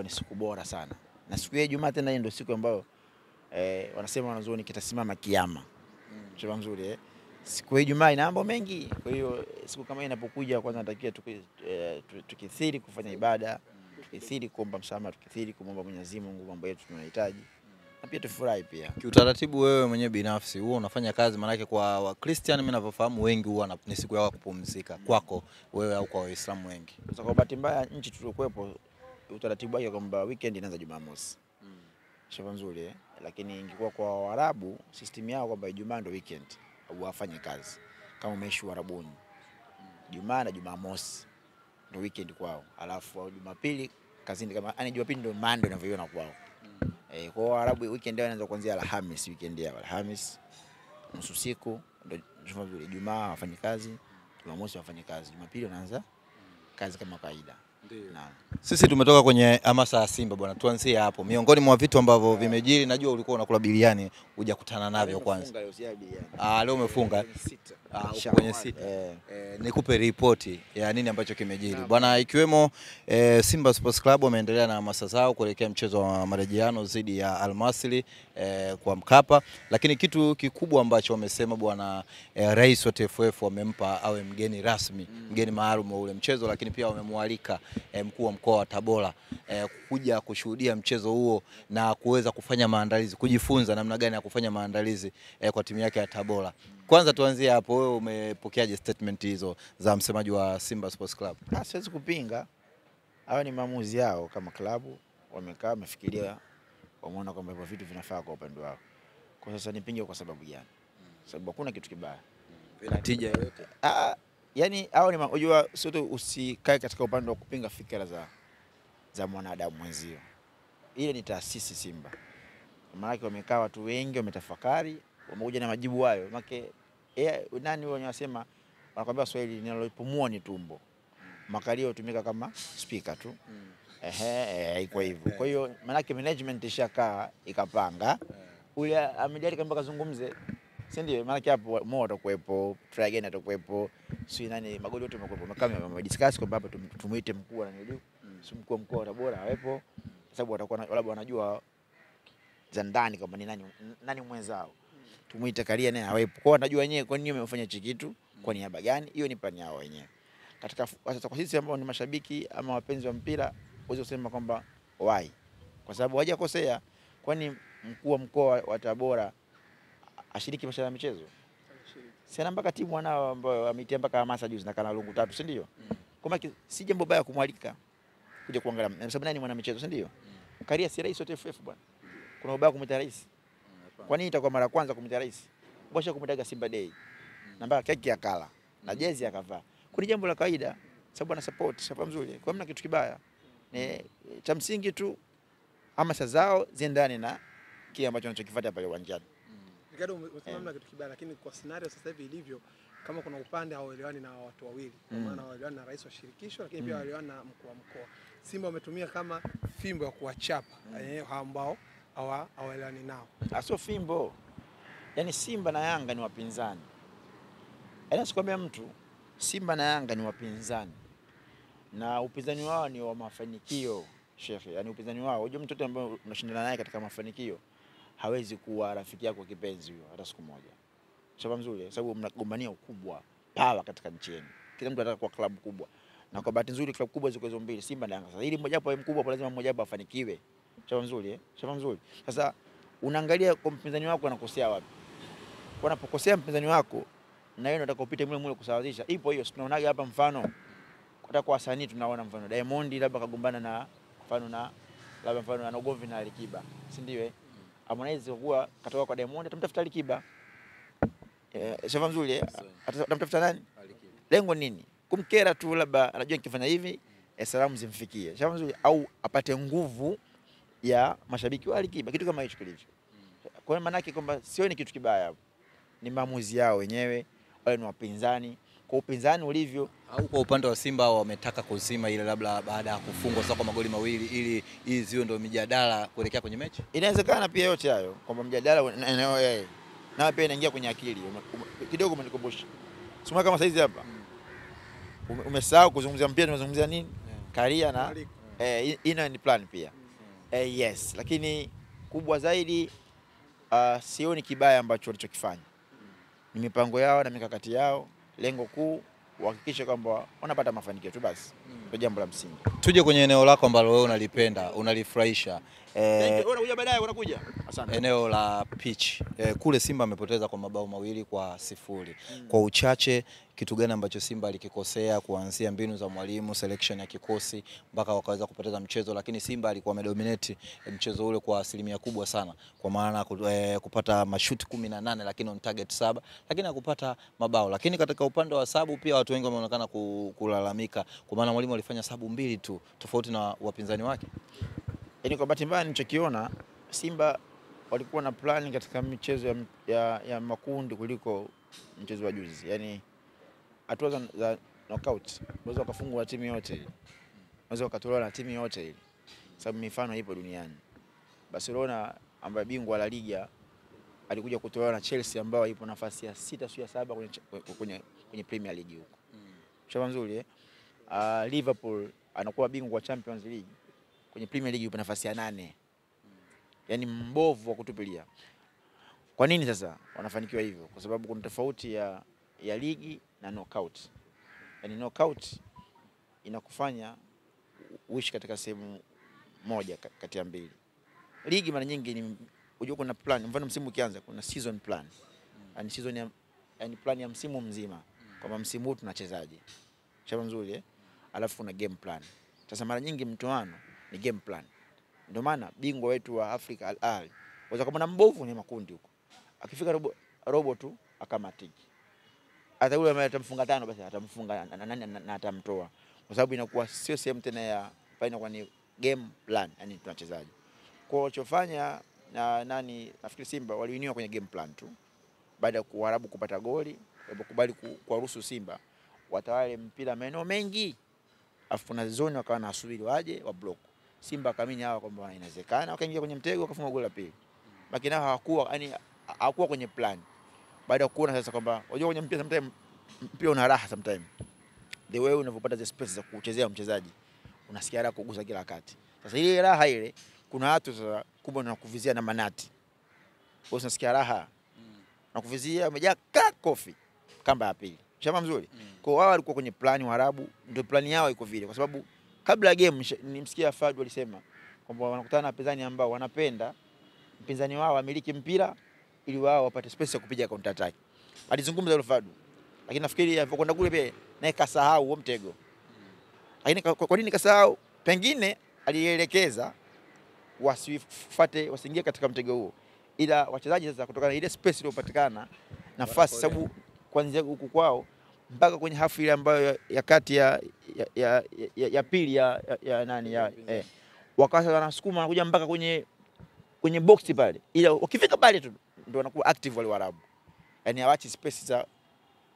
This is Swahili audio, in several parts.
itakuwa ni siku bora sana. Na siku ya Ijumaa tena ndio siku ambayo wanasema wanazuoni kitasimama kiyama. Mchana mzuri Siku ya Ijumaa ina mambo mengi. Kwa hiyo siku kama inapokuja kwanza natakia tukithiri kufanya ibada, tukithiri kuomba msamaha, tukithiri kumwomba Mwenyezi Mungu mambo yetu tunahitaji. Na pia tufurahi pia. Kiutaratibu wewe mwenyewe binafsi huwa unafanya kazi, maana yake kwa Wakristiani mimi ninavyofahamu wengi huwa ni siku yao kupumzika. Kwako wewe au kwa Waislamu wengi? Kwa bahati mbaya nchi tuliokuepo utaratibu wake kwamba weekend inaanza Jumamosi. Shafa nzuri lakini ingekuwa kwa Waarabu system yao kwamba Ijumaa ndio weekend au wafanye kazi. Kama umeishi Uarabuni. Ijumaa na Jumamosi ndio weekend kwao. Alafu Jumapili kazini kama Jumapili ndio Monday unavyoiona kwao. Kwa Waarabu weekend yao inaanza kuanzia Alhamisi, weekend yao Alhamisi nusu siku ndio Ijumaa wafanye kazi, Jumamosi wafanye kazi, Jumapili wanaanza kazi kama kawaida. Sisi tumetoka kwenye hamasa ya Simba bwana, tuanzie hapo. Miongoni mwa vitu ambavyo vimejiri, najua ulikuwa unakula biriani, hujakutana navyo kwanza. Leo umefunga kwenye sita. Nikupe ripoti ya nini ambacho kimejiri bwana, ikiwemo Simba Sports Club wameendelea na hamasa zao kuelekea mchezo wa marejeano dhidi ya Al Masry kwa Mkapa, lakini kitu kikubwa ambacho wamesema bwana, rais wa TFF wamempa awe mgeni rasmi, mgeni maalum wa ule mchezo, lakini pia wamemwalika mkuu wa mkoa wa Tabora kuja kushuhudia mchezo huo na kuweza kufanya maandalizi, kujifunza namna gani ya kufanya maandalizi kwa timu yake ya Tabora. Kwanza tuanzie hapo, wewe umepokeaje statement hizo za msemaji wa Simba Sports Club? Siwezi kupinga. Hawa ni maamuzi yao kama klabu, wamekaa wamefikiria, wameona kwamba hivyo vitu vinafaa kwa upande wao. Kwa sasa nipinge kwa sababu gani? Sababu hakuna kitu kibaya. Vina tija yote. Yani hao ni unajua sote usikae katika upande wa kupinga fikra za mwanadamu mwenzio. Ile ni taasisi Simba. Maana yake wamekaa watu wengi wametafakari, wamekuja na majibu hayo. Maana nani wao wanasema, wanakuambia Swahili linalopumua ni tumbo. Makalio hutumika kama speaker tu. Iko hivyo. Kwa hiyo maana yake management ishakaa ikapanga. Ule amejali kama kazungumze. Si ndio? Maana hapo Mo atakuepo, Try Again atakuepo, si nani Magoli wote wamekuepo. Kama wamediscuss kwamba hapa tumuite mkuu wa nani, si mkuu wa mkoa wa Tabora awepo, sababu watakuwa labda wanajua za ndani kwamba ni nani mwenzao. Tumuite Karia naye awepo. Kwa wanajua wenyewe kwa nini wamefanya hichi kitu, kwa niaba gani, hiyo ni plani yao wenyewe. Kwa sisi ambao ni mashabiki ama wapenzi wa mpira, uweze kusema kwamba why? Kwa sababu hajakosea. Kwani mkuu wa mkoa wa Tabora ashiriki mashindano ya michezo? Sina mpaka timu wanao ambao ametia mpaka hamasa juzi na kana lungu 3, si ndio? Kama si jambo baya kumwalika kuja kuangalia, sababu nani mwana michezo, si ndio? Karia si rais wa TFF bwana. Kuna ubaya kumwita rais? Kwa nini itakuwa mara kwanza kumwita rais? Bosha kumtaga Simba Day. Na mpaka keki akala na jezi akavaa. Kuna jambo la kawaida, sababu ana support, sababu mzuri. Kwa hamna kitu kibaya. Ni cha msingi tu hamasa zao ziendane na kile ambacho wanachokifuata pale uwanjani. Nikado umesema hamna kitu kibaya, lakini kwa scenario sasa hivi ilivyo, kama kuna upande hawaelewani na watu wawili, kwa maana hawaelewani na rais wa shirikisho, lakini pia hawaelewani na mkuu wa mkoa. Simba wametumia kama fimbo ya kuwachapa ambao hawaelewani nao. Sio fimbo. Yaani Simba na Yanga ni wapinzani. Yaani sikwambia mtu Simba na Yanga ni wapinzani. Na upinzani wao ni wa mafanikio, shekhe. Yaani upinzani wao, unajua mtoto ambaye unashindana naye katika mafanikio hawezi kuwa rafiki yako kipenzi huyo hata siku moja. Sababu nzuri, sababu mnagombania ukubwa, power katika nchi yenu. Kila mtu anataka kuwa klabu kubwa. Na kwa bahati nzuri klabu kubwa ziko hizo mbili, Simba na Yanga. Sasa ili mmoja wapo mkubwa, lazima mmoja wapo afanikiwe. Sababu nzuri, sababu nzuri. Sasa unaangalia kwa mpinzani wako anakosea wapi. Unapokosea mpinzani wako na yeye unataka upite mule kusawazisha. Ipo hiyo, tunaonaga hapa mfano. Kwa wasanii tunaona mfano Diamond labda kagombana na mfano ana ugomvi na Alikiba. Si ndio? Harmonize kwa katoka kwa Diamond atamtafuta Alikiba. Sababu nzuri atamtafuta nani? Alikiba. Lengo nini? Kumkera tu, labda anajua nikifanya hivi salamu zimfikie. Sababu nzuri, au apate nguvu ya mashabiki wa Alikiba, kitu kama hicho kilivyo. Kwa maana yake kwamba sio ni kitu kibaya hapo. Ni maamuzi yao wenyewe, wale ni wapinzani. Kwa upinzani ulivyo, au kwa upande wa Simba wametaka kuzima ile labda baada ya kufungwa sasa kwa magoli mawili ili hii ziwe ndio mijadala kuelekea kwenye mechi. Inawezekana pia yote hayo kwamba mjadala na pia inaingia kwenye akili. Kidogo umenikumbusha. Sema kama saizi hapa. Umesahau kuzungumzia mpira, tunazungumzia nini? Karia na ina ni plan pia. Yes, lakini kubwa zaidi sioni kibaya ambacho walichokifanya. Ni mipango yao na mikakati yao, lengo kuu kuhakikisha kwamba wanapata mafanikio tu basi. Ndio jambo la msingi. Tuje kwenye eneo lako ambalo wewe unalipenda, unalifurahisha. Unakuja baadaye, unakuja. Asante. Eneo la pitch. Kule Simba amepoteza kwa mabao 2-0. Kwa uchache, kitu gani ambacho Simba alikikosea kuanzia mbinu za mwalimu, selection ya kikosi mpaka wakaweza kupoteza mchezo, lakini Simba alikuwa amedominate mchezo ule kwa asilimia kubwa sana, kwa maana kupata mashuti 18 lakini on target 7, lakini hakupata mabao. Lakini katika upande wa sabu pia watu wengi wameonekana kulalamika kwa maana mwalimu alifanya sabu 2 tu tofauti na wapinzani wake. Yaani kwa bahati mbaya nilichokiona, Simba walikuwa na plani katika michezo ya makundi kuliko mchezo wa juzi. Yaani hatua za knockout unaweza ukafungwa na timu yote ile, unaweza ukatolewa na timu yote ile, sababu mifano ipo duniani. Barcelona ambaye bingwa la Liga alikuja kutolewa na Chelsea ambayo ipo nafasi ya 6 au ya 7 kwenye Premier League huko. Shamba nzuri Liverpool anakuwa bingwa wa Champions League, kwenye Premier League ipo nafasi ya 8. Yaani mbovu wa kutupilia. Kwa nini sasa wanafanikiwa hivyo? Kwa sababu kuna tofauti ya ligi na knockout. Yaani knockout inakufanya uishi katika sehemu moja kati ya mbili. Ligi mara nyingi ni unajua kuna plan, mfano msimu ukianza kuna season plan. Yaani season yani plan ya msimu mzima. Kama msimu huu tunachezaje. Shamba nzuri alafu kuna game plan. Sasa mara nyingi mtoano ni game plan. Ndio maana bingwa wetu wa Afrika Al Ahly waweza kama mbovu ni makundi huko. Akifika robo tu akamatiki. Hata yule ambaye atamfunga 5 basi atamfunga na atamtoa. Kwa sababu inakuwa sio sehemu tena ya faina, kwa ni game plan, yani tunachezaje. Kwa walichofanya nafikiri Simba waliinua kwenye game plan tu. Baada ya Waarabu kupata goli, walipokubali kuwaruhusu Simba watawale mpira maeneo mengi. Afu na zone wakawa nasubiri waje wa block. Simba akaamini hawa kwamba inawezekana, wakaingia kwenye mtego wakafunga goli la pili. Lakini nao hawakuwa kwenye plan. Baada ya kuona sasa kwamba unajua kwenye mpira sometimes mpira una raha sometimes. The way unavyopata the space za kuchezea mchezaji, unasikia raha kugusa kila wakati. Sasa ile raha ile kuna watu sasa kubwa na kuvizia na manati. Wewe unasikia raha. Na kuvizia umejaa kofi kamba ya pili. Shamba mzuri. Kwa wao walikuwa kwenye plani Waarabu, ndio plani yao iko vile, kwa sababu kabla ya game nimsikia Fadu alisema kwamba wanakutana na wapinzani ambao wanapenda mpinzani wao amiliki mpira ili wao wapate space ya kupiga counter attack. Alizungumza yule Fadu. Lakini nafikiri alipokwenda kule pia naye kasahau huo mtego. Lakini kwa nini kasahau? Pengine alielekeza wasiingie katika mtego huo. Ila wachezaji sasa kutokana na ile space iliyopatikana, nafasi, sababu kuanzia huku kwao mpaka kwenye hafu ile ambayo ya kati ya pili wakati wanasukuma wanakuja mpaka kwenye box pale, ila wakifika pale tu ndio wanakuwa active wale Waarabu. Yaani hawaachi space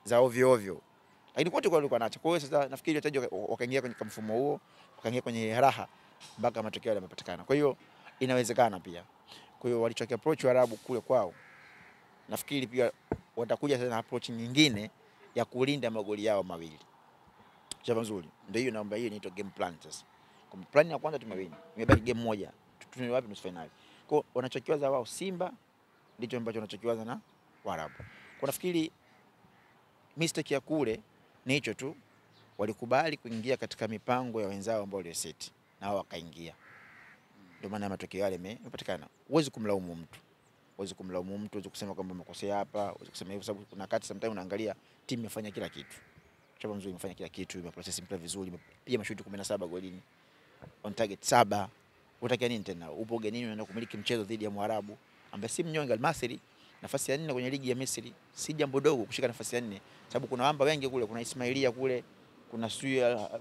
za ovyo ovyo, lakini kote kwa walikuwa naacha. Kwa hiyo sasa nafikiri wachezaji wakaingia kwenye mfumo huo, wakaingia kwenye raha mpaka matokeo yamepatikana. Kwa hiyo inawezekana pia. Kwa hiyo walichokia approach Waarabu kule kwao, nafikiri pia watakuja sasa na approach nyingine ya kulinda magoli yao mawili. Chama nzuri. Ndio hiyo naomba, hiyo inaitwa game plan sasa. Kwa plan ya kwanza tumewini. Imebaki game moja. Tutunwe wapi nusu finali. Kwa wanachokiwaza wao Simba ndicho ambacho wanachokiwaza na Waarabu. Kwa nafikiri mistake ya kule ni hicho tu. Walikubali kuingia katika mipango ya wenzao ambao walioseti na wao wakaingia. Ndio maana matokeo yale yamepatikana. Huwezi kumlaumu mtu. Huwezi kusema kwamba umekosea hapa, huwezi kusema hivyo, sababu kuna wakati sometimes unaangalia timu imefanya kila kitu. Chama mzuri imefanya kila kitu, imeprocess mpira vizuri, imepiga mashuti 17 golini. On target 7. Unataka nini tena? Upo ugenini unaenda kumiliki mchezo dhidi ya Mwarabu ambaye si mnyonge. Al-Masry nafasi ya 4 kwenye ligi ya Misri. Si jambo dogo kushika nafasi ya 4, sababu kuna wamba wengi kule, kuna Ismailia kule, kuna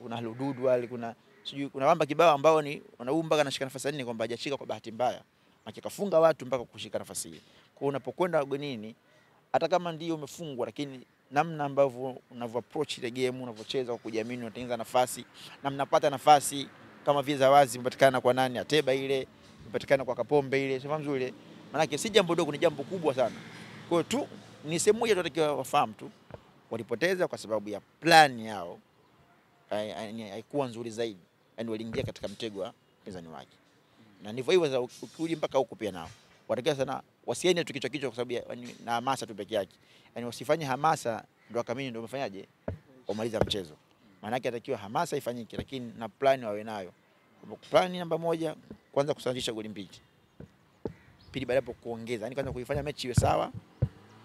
kuna Al-Hudud wale, kuna wamba kibao ambao ni wanaumba kanashika nafasi ya 4 kwamba hajashika kwa bahati mbaya. Kafunga watu mpaka kushika nafasi hiyo. Kwa unapokwenda ugenini, hata kama ndio umefungwa, lakini namna ambavyo unavyo approach ile game, unavyocheza kwa kujiamini, unatengeneza nafasi na mnapata nafasi kama vile za wazi imepatikana kwa nani, Ateba ile imepatikana kwa Kapombe ile, sema mzuri. Maana si jambo dogo, ni jambo kubwa sana. Kwa hiyo tu ni sehemu moja tunatakiwa wafahamu tu, walipoteza kwa sababu ya plan yao haikuwa nzuri zaidi. yani waliingia katika mtego wa mpinzani wake. Na ndivyo hivyo sasa ukirudi mpaka huko pia nao. Watakiwa sana wasiende tu kichwa kwa sababu na hamasa tu peke yake. Yani wasifanye hamasa ndio akamini ndio umefanyaje? Umaliza mchezo. Maana yake atakiwa hamasa ifanyike lakini na plan wawe nayo. Plan namba 1 kwanza kusawazisha goli mbili. Pili baada hapo kuongeza. Yani kwanza kuifanya mechi iwe sawa.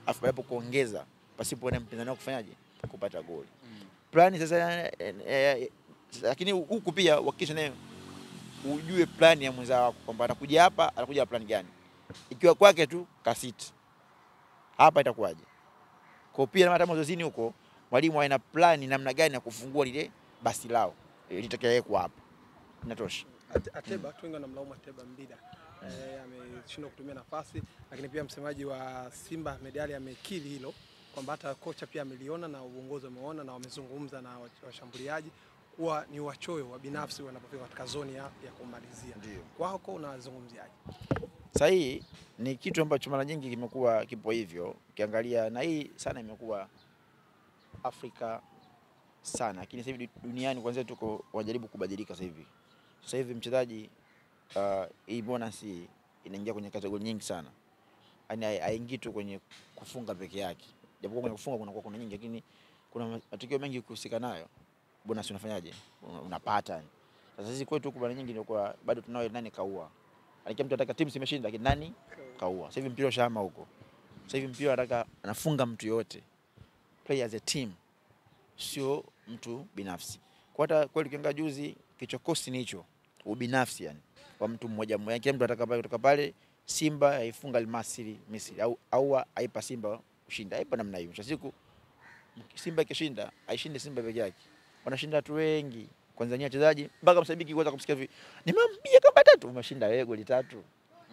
Afu baada hapo kuongeza pasipo na mpinzani wako kufanyaje? Kupata goli. Plan sasa lakini huku pia hakikisha naye ujue plan ya mwenza wako kwamba anakuja hapa, anakuja plan gani. Ikiwa kwake tu kasiti. Hapa itakuwaje? Kwa pia na hata mozozini huko mwalimu ana plan namna gani ya kufungua lile basi lao. Litakayekuwa hapa. Inatosha. Ateba watu wengi wanamlaumu Ateba Mbida. Ameshindwa kutumia nafasi lakini pia msemaji wa Simba Ahmed Ally amekiri hilo kwamba hata kocha pia ameliona na uongozi umeona na wamezungumza na washambuliaji kuwa ni wachoyo wa binafsi wanapofika katika zoni ya kumalizia. Kwako unazungumziaje? Sahihi ni kitu ambacho mara nyingi kimekuwa kipo hivyo. Ukiangalia na hii sana imekuwa Afrika sana. Lakini sasa hivi duniani kwanza tuko wajaribu kubadilika sasa hivi. Sasa hivi mchezaji hii bonus inaingia kwenye kategori nyingi sana. Yaani haingii tu kwenye kufunga peke yake. Japokuwa kwenye kufunga kuna nyingi lakini kuna matukio mengi kuhusika nayo. Bonus unafanyaje? Unapata. Sasa sisi kwetu huko mara nyingi ndio kwa bado tunao nani kaua. Alikia mtu anataka timu imeshinda lakini nani kaua. Sasa hivi mpira ushahama huko. Sasa hivi mpira anataka anafunga mtu yote. Play as a team. Sio mtu binafsi. Kwa hata kweli ukiangalia juzi kichokosi ni hicho. Ubinafsi yani. Kwa mtu mmoja mmoja. Kila mtu anataka kutoka pale Simba haifunga Al-Masry Misri au haipa Simba kushinda. Haipa namna hiyo. Mwisho siku Simba ikishinda haishinde Simba peke yake. Wanashinda watu wengi. Kwanza ni wachezaji mpaka mshabiki kwanza kumsikia hivi. Nimwambia kama 3 umeshinda wewe goli 3.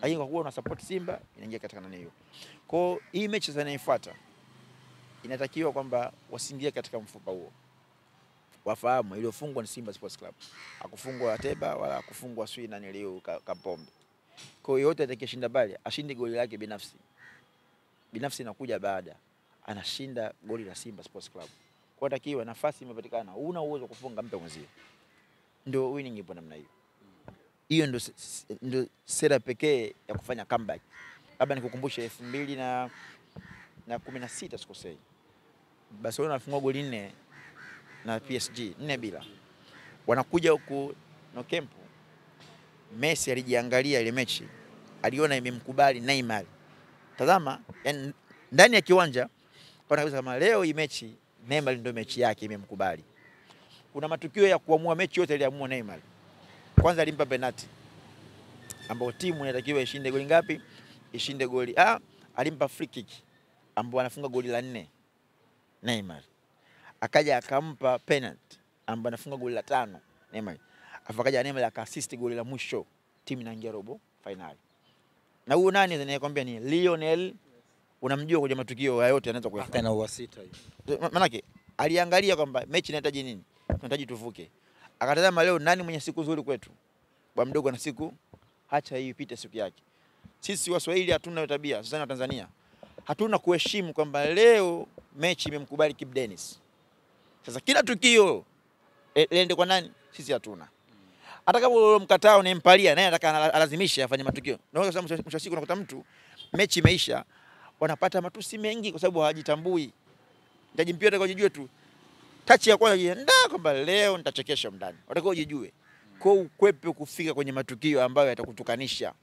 Lakini kwa kuwa una support Simba inaingia katika nani hiyo. Kwa hii mechi sasa inayofuata inatakiwa kwamba wasiingie katika mfupa huo. Wafahamu iliyofungwa ni Simba Sports Club. Hakufungwa Ateba wala hakufungwa Sui na Nilio Kapombe. Kwa hiyo yote atakayeshinda pale ashinde goli lake binafsi. Binafsi inakuja baada. Anashinda goli la Simba Sports Club. Kwa takiwa nafasi imepatikana, una uwezo kufunga mpe mwenzio. Ndio winning ipo namna hiyo. Hiyo ndio sera pekee ya kufanya comeback. Labda nikukumbushe 2016 sikosei. Barcelona alifungwa goli 4 na PSG 4-0. Wanakuja huku no camp. Messi alijiangalia ile mechi. Aliona imemkubali Neymar. Tazama, yani ndani ya kiwanja kwa kama leo hii mechi Neymar ndio mechi yake imemkubali. Kuna matukio ya kuamua mechi yote aliamua Neymar. Kwanza alimpa penalty ambao timu inatakiwa ishinde goli ngapi? Ishinde goli. Alimpa free kick ambao anafunga goli la 4 Neymar. Akaja akampa penalty ambao anafunga goli la 5 Neymar. Afakaja Neymar akaassist goli la mwisho timu inaingia robo finali. Na huyo nani anayekwambia ni Lionel? Unamjua kwenye matukio yote anaweza kuyafanya na uasita hiyo. Maana yake aliangalia kwamba mechi inahitaji nini? Tunahitaji tuvuke. Akatazama leo nani mwenye siku nzuri kwetu? Bwana mdogo na siku acha hii ipite siku yake. Sisi Waswahili hatuna tabia, sasa na Tanzania. Hatuna kuheshimu kwamba leo mechi imemkubali Kibu Denis. Sasa kila tukio lende kwa nani? Sisi hatuna. Hata kama ule mkatao unampalia naye anataka alazimisha afanye matukio. Na kwa sababu mwisho siku unakuta mtu mechi imeisha wanapata matusi mengi kwa sababu hawajitambui. Mtaji mpira atakojijue tu. Tachi ya kwanza jiandaa kwamba leo nitachekesha mndani. Watakao jijue. Kwa ukwepe kufika kwenye matukio ambayo yatakutukanisha.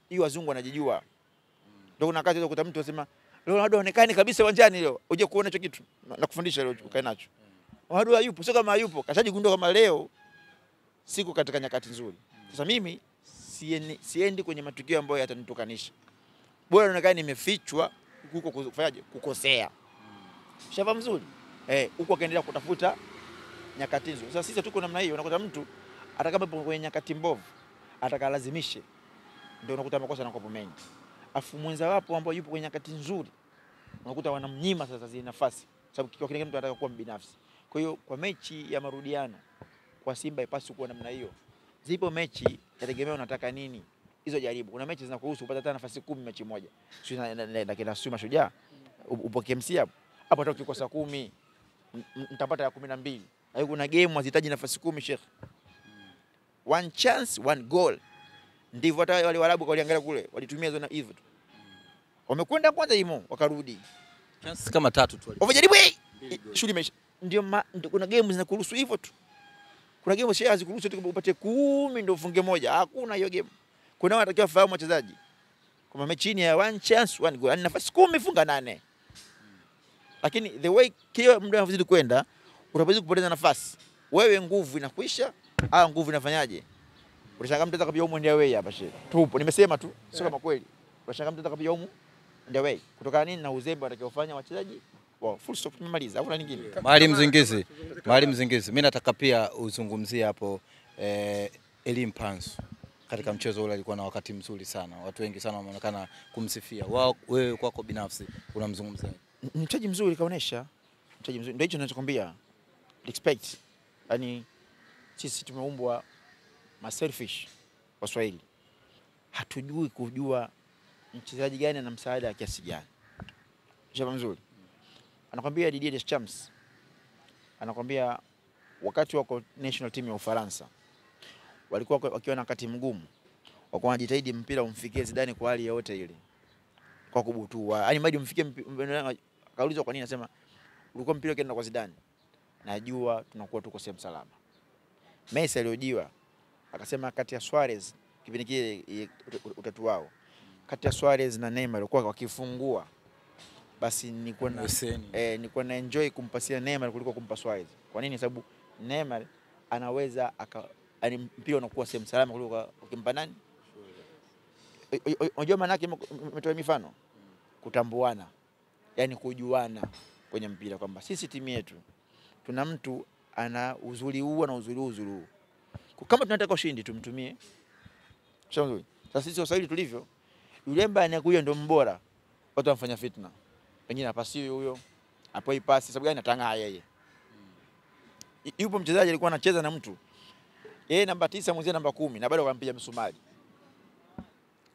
Hiyo wazungu wanajijua. Ndio kuna wakati ukuta mtu anasema leo Ronaldo haonekani kabisa uwanjani leo. Uje kuona hicho kitu na kufundisha leo ukae nacho. Ronaldo hayupo, sio kama hayupo. Kashajigundua kama leo siku katika nyakati nzuri. Sasa mimi siendi kwenye matukio ambayo yatanitukanisha. Bora naonekana nimefichwa huko kufanyaje? Kukosea. Shava mzuri. Huko akaendelea kutafuta nyakati nzuri. Sasa sisi tuko namna hiyo, unakuta mtu atakama kwenye nyakati mbovu atakalazimishe. Ndio unakuta makosa yanakuwa mengi. Afu mwenza wapo ambao yupo kwenye nyakati nzuri unakuta wanamnyima sasa zile nafasi. Sababu kwa kile mtu anataka kuwa binafsi. Kwa hiyo kwa mechi ya marudiano kwa Simba ipaswe kuwa namna hiyo. Zipo mechi yategemea unataka nini. Hizo jaribu. Kuna mechi zinakuruhusu upata hata nafasi 10 mechi moja. Sio na kila Suma Shujaa. Upo KMC hapo. Hapo hata ukikosa 10 mtapata ya 12. Hayo kuna game hazitaji nafasi 10 Sheikh. one chance one goal. Ndivyo hata wale Waarabu waliangalia kule, walitumia zona hivyo tu. Wamekwenda kwanza imo, wakarudi. Chances kama 3 tu. Wamejaribu shughuli imeisha. Ndio kuna game zinakuruhusu hivyo tu. Kuna game shares zikuruhusu tu upate 10 ndio ufunge moja. Hakuna hiyo game. Kuna wanatakiwa fahamu wachezaji. Kama mechi chini ya one chance one goal, yani nafasi 10 funga 8. Lakini the way kile muda unazidi kwenda, utapozidi kupoteza nafasi. Wewe nguvu inakwisha, au nguvu inafanyaje? Utashangaa mtu atakapiga huko ndio wewe hapa shehe. Tupo, nimesema tu, sio kama kweli. Utashangaa mtu atakapiga huko ndio wewe. Kutokana nini na uzembe watakaofanya wachezaji? Wow, full stop, tumemaliza. Hakuna nyingine. Mwalimu Mzingizi, mimi nataka pia uzungumzie hapo Elie Mpanzu. Katika mchezo ule alikuwa na wakati mzuri sana. Watu wengi sana wameonekana kumsifia. Wewe kwako binafsi unamzungumzia? Mchezaji mzuri kaonesha. Mchezaji mzuri. Ndio hicho ninachokwambia. Respect. Yaani sisi tumeumbwa selfish kwa Swahili. Hatujui kujua mchezaji gani ana msaada wa kiasi gani. Mchezaji mzuri. Anakwambia Didier Deschamps. Anakwambia wakati wako national team ya Ufaransa walikuwa wakiwa na wakati mgumu. Walikuwa wanajitahidi mpira umfikie Zidane kwa hali yote ile. Kwa kubutua. Yaani madi umfikie akaulizwa kwa nini, anasema ulikuwa mpira ukienda kwa Zidane. Najua tunakuwa tuko sehemu salama. Messi aliojiwa akasema kati ya Suarez kipindi kile utatu wao. Kati ya Suarez na Neymar walikuwa wakifungua. Basi nilikuwa na enjoy kumpasia Neymar kuliko kumpa Suarez. Kwa nini? Sababu Neymar anaweza yani mpira unakuwa sehemu salama kuliko ukimpa nani? Unajua maana yake, umetoa mifano. Kutambuana. Yaani kujuana kwenye mpira kwamba sisi timu yetu tuna mtu ana uzuri huu na uzuri huu. Kama tunataka ushindi tumtumie. Sasa sisi Waswahili tulivyo, yule ambaye anakuja ndio mbora. Watu wanafanya fitna. Pengine apasi huyo, apoi pasi, sababu gani atangaa yeye. Yupo mchezaji alikuwa anacheza na mtu. Yeye namba 9 mwenzie namba 10 na bado akampiga msumari.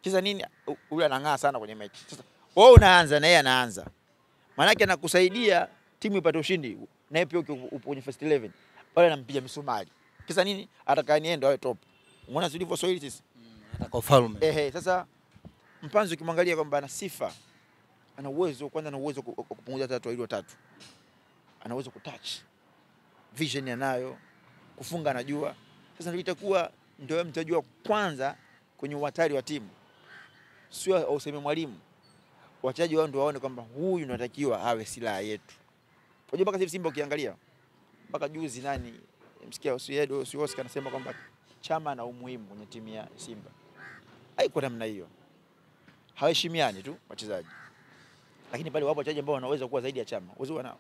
Kisa nini? Huyu anang'aa sana kwenye mechi. Sasa wewe unaanza na yeye anaanza. Maana yake anakusaidia timu ipate ushindi. Na yeye pia upo kwenye first 11. Pale anampiga msumari. Kisa nini? Ataka niende awe top. Umeona tulivyo Swahili sisi? Ataka ufalme. Sasa Mpanzu ukimwangalia kwamba ana sifa, ana uwezo, kwanza ana uwezo kupunguza watu wawili watatu. Ana uwezo kutouch. Vision anayo, kufunga anajua. Sasa ndio itakuwa ndio mchezaji wa kwanza kwenye uhatari wa timu. Sio useme mwalimu. Wachezaji wao ndio waone kwamba huyu ndio anatakiwa awe silaha yetu. Unajua mpaka sasa Simba ukiangalia mpaka juzi nani msikia Oscar anasema kwamba Chama na umuhimu kwenye timu ya Simba. Haiko namna hiyo. Hawaheshimiani tu wachezaji. Lakini pale wapo wachezaji ambao wanaweza kuwa zaidi ya Chama. Uwezo wanao.